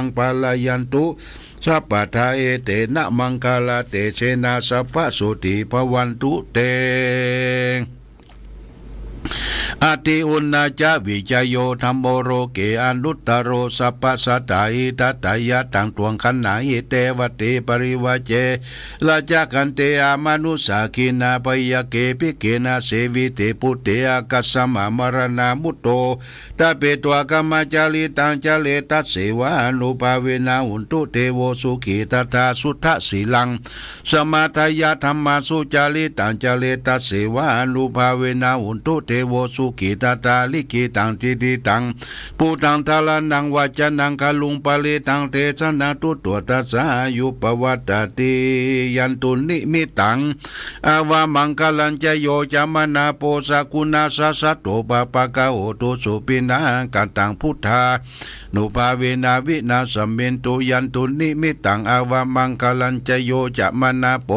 งปาลายันตุสัพพทาเอเตนะมังคลาเตเชนะสัพพสุติภวันตุเตอาติอุณาจาวิจโยธรรมโรเกอนุตตโรสัพพสัตตาหิทัตตายะตังตวงขันนาหิเตวเตปริวเจลาจกันเตอามนุสาคินาปยเกปิเกนะเสวิเตปุเตอากัสสมามรณามุตโตตาเปตัวกรรมจาริตังจเลตัสเสวานุภาเวนะหุนตุเทโวสุขีทัตถาสุทธสีลังสมาทายาธรรมาสุจาริตังจเลตัสเสวานุภาเวนะหุนตุเทโวสุขีทัตตาลิกิตังทิติตังปูตังทาลานังวาจานังคาลุงปะเลตังเตชะนาตุตัวตัสสายุปวัตติยันตุนิมิตังอาวามังคลัญจโยจามนาโปสกุณาสัสสะโตปะปะกะโหตุสุปินากันตังพุทธานุภาเวนาวินาสัมเมนตุยันตุนิมิตังอาวามังคลัญจโยจามนาโป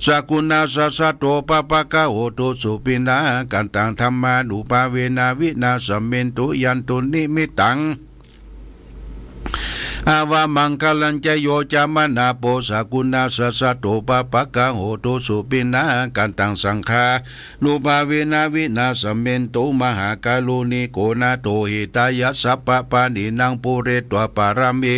สกุณาสัสสะโตปะปะกะโหตุสุปินากันตังธรรมานุภาเวนาวินาสัมเมนตุยันตุนิมิตังอาวามังคลัญจโยจามนาโปสกุณาสัสสะโตปะปะกะโหตุสุปินากันตังสังฆานุภาเวนาวินาสัมเมนตุมหากาลุนิโกนาโตหิตายะสัพพปานินังปุเรตวปารามี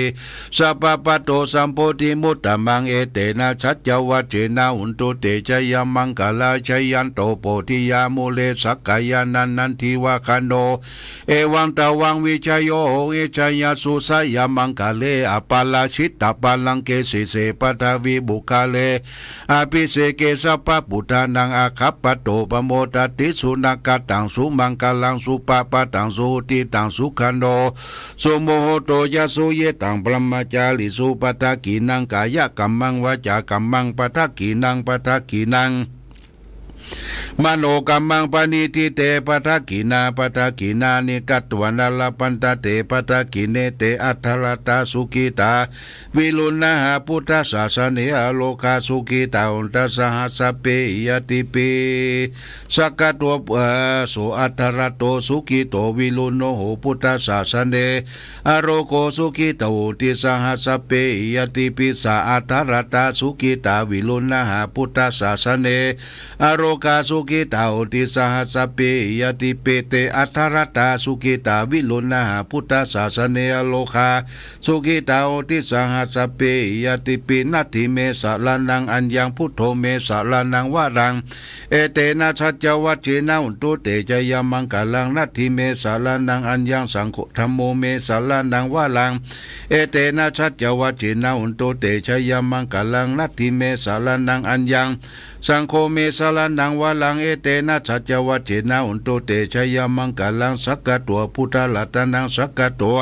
สัพพปะโตสัมโพธิมุตตมังเอเตนะชัจจวัจเจนะหุนตุเตชะยมังคลาชยันโตโพธิยามุเลสักกายานันทิวะคันโนเอวังตะวังวิชโยเอชยสุสยมังคเลอปาลาชิตตปาลังเกสิเสปทาวิบุคาเลอภิเสเกสัพพพุทธานังอาคัปปโตปโมตติสุนักตังสุมังคลังสุปปะตังสุติตังสุขันโดสุโมโหโตยะสุเยตังปรมาจาริสุปทากีนังกายกัมมังวาจากัมมังปทากีนังปทากีนังมโนกัมมังปณิทิเตปทากินานิกัตวนาลปันตเตปทากิเนเตอัทธลตาสุกิตาวิลุณหาพุทธศาสเนอโลกาสุกิตาอุนตสหัสเปยติปีสกัตวโสอัทธรโตสุกิโตวิลุณโนโหพุทธศาสเนอโรโกสุกิโตติสหัสเปยติปีสาอัทธรตาสุกิตาวิลุณหาพุทธศาสเนอโรกาสุกิตาอุติสหัสเปยติเปเตอัทธรตาสุกิตาวิลุณหาพุทธศาสเนอโลคาสุกิตาอุติสหัสเปยติปินัตถิเมสะลานังอัญญังพุทโธเมสะลานังวะรังเอเตนะชัจจวัจเจนะอุตุเตจยมังกลังนัตถิเมสะลานังอัญญังสังโฆธัมโมเมสะลานังวะรังเอเตนะชัจจวัจเจนะอุตุเตจยมังกลังนัตถิเมสะลานังอัญญังสังโฆเมสะลานังวะลังเอเตนะชัจจวัจเจนะอุนโตเตชยมังกลังสักกะตัวพุทธลัตตังสักกะตัว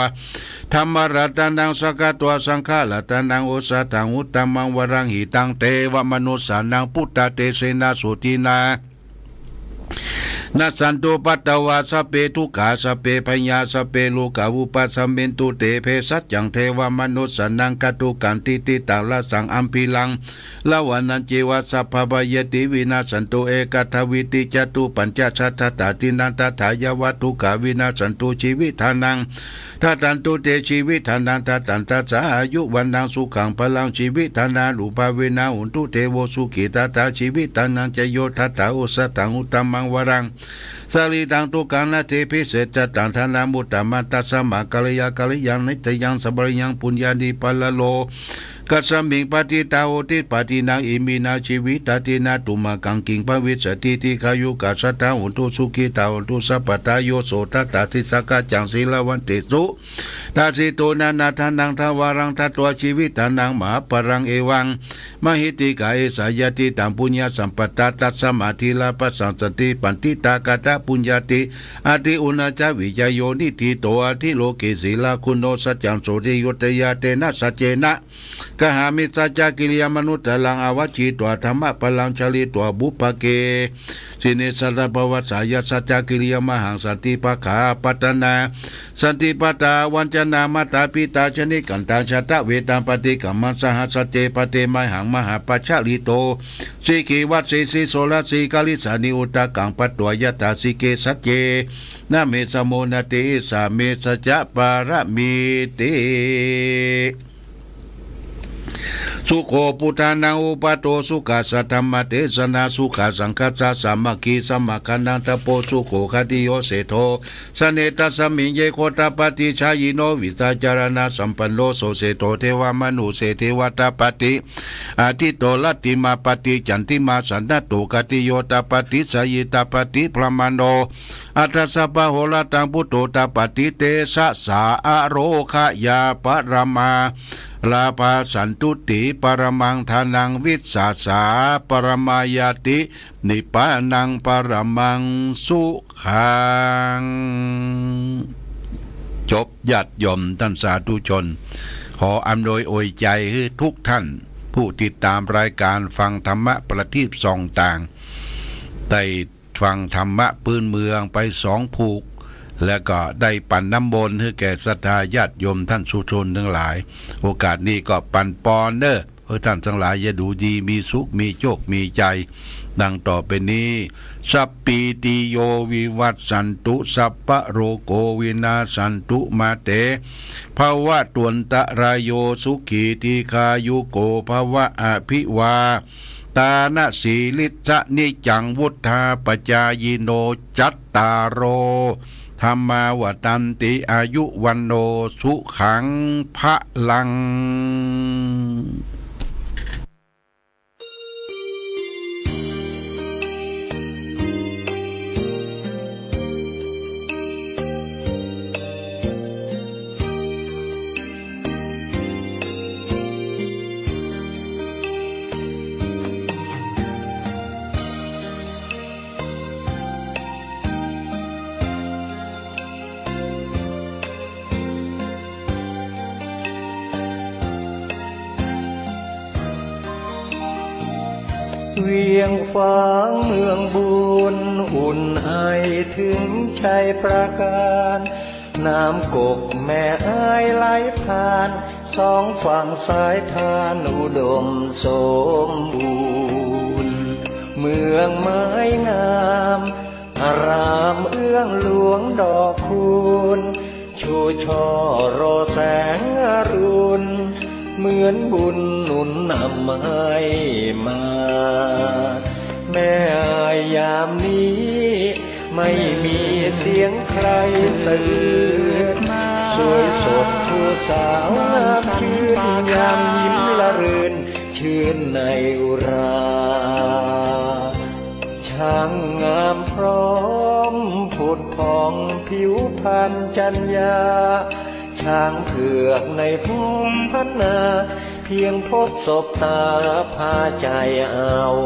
ธรรมรัตตังสักกะตัวสังฆลัตตังโอสตังอุตตมังวรังหิตังเตวมนุสานังพุทธเตเสนาสุตินานัสสันตุปัตตวาสเปทุกขาสเปพยาสเปโลกาวุปัสสมินตุเตเพสัจจังเทวมนุสนังกตุกันติติตังละสังอัมพิลังละวันนันจิวัสสะภบายติวินาสันตุเอกทวิติจตุปัญจชัตตาตินันตถายวัตถุกาวินาสันตุชีวิทานังทัตันตุเตชีวิทานังทัตันตัสสาอายุวันนังสุขังพลังชีวิทานาลุภาเวนะอุนตุเทโวสุขิตาตาชีวิทานังจโยทัตตาอุสตังอุตตมังวรังสาลีตังตุกังนาเทพิเศษจตังธนามุตตมัตตสมะกัลยากัลยังนิตยังสับริยังปุญญานิปัลลโลกัสสมิงปฏิตาโอติปฏินาอิมินาชีวิตตินาตุมากังกิงภวิสติติขายุกัสสตาอุตุสุขิตาอุตุสัพพตาโยโสทัตตาทิสกะจังศีลวันติสุตาสิโตนานาทานังทวารังทัตวชีวิตานังมหาปรังเอวังมหิติกาเอสายติตังปุญญาสัมปตาตัสสมาธิลาปัสสังสติปันติตากาตะปุญญาติอติอุณาจาวิจโยนิทิโตอธิโลเกศีลาคุณโนสัจจังโสติโยตยาเตนะสัจเจนะกหามิสัจจกิริยามนุตตลังอวัชิตัวธรรมะพลังชลิตัวบุปเกสิเนสัตตปวัสสายสัจจกิริยามหังสันติปะขาปัตนาสันติปตาวัญจนามาตาปิตาชนิกันตาชะตะเวตังปฏิกัมมัสสหัสเจปเตมหังมหาปัจฉลิโตสิกิวัตสิโสลสิกาลิสานิอุตกังปัตตวยตาสิเกสัจเจนะเมสโมนะเตสาเมสจะปารมีเต สุโขพุทธานังอุปโตสุขัสสะธรรมเทศนาสุขสังคัสสะสามัคคีสัมมาคันนันตโปสุโขคติโยเสโทสเนตัสสมิงเยโคตปฏิชายิโนวิสาจารณะสัมปันโนโสเสโตเทวมนุเสเทวตาปฏิอาทิโตลัตติมาปฏิจันติมาสันตโตกติโยตปฏิสยิตาปฏิพระมโนอัตถสัพพะโหรตังพุทโธตปฏิเตสะสาอโรคยาปรมาลาภาสันตุติปรมังทานังวิสสาสาปรมายาตินิพพานังปรมังสุขังจบญาติโยมท่านสาธุชนขออำนวยอวยใจให้ทุกท่านผู้ติดตามรายการฟังธรรมะประทีปส่องต่างได้ฟังธรรมะพื้นเมืองไป2 ผูกและก็ได้ปั่นน้ำมนต์ให้แก่ศรัทธาญาติโยมท่านสุชนทั้งหลายโอกาสนี้ก็ปั่นปอนเด้อให้ท่านทั้งหลายอย่าดูดีมีสุขมีโชคมีใจดังต่อไปนี้สัพปีติโยวิวัตสันตุสัพพะโรโกวินาสันตุมาเตภวะตวนตรายโยสุขีทีคายุโกภวะอภิวาตานะสีลิสะนิจังวุธาปจายโนจัตตารโรธรรมาวตันติอายุวันโนสุขังพะลังเวียงฟ้างเมืองบุญอุ่นไอถึงชัยประการน้ำกกแม่ไอไหลผ่าน2 ฝั่งสายทานอุดมสมบูรณ์เมืองไม้งามอารามเอื้องหลวงดอกคูณชูช่อรอแสงอรุณเหมือนบุญหนุนนำให้มาแม่ยามนี้ไม่มีเสียงใครตื่นสวยสดผู้สาวงามชื่นยามยิ้มละรื่นชื่นในอุราช่างงามพร้อมผุดผ่องผิวพรรณจัญญาช้างเผือกในภูมิพันนาเพียงพบศพตาพาใจอาว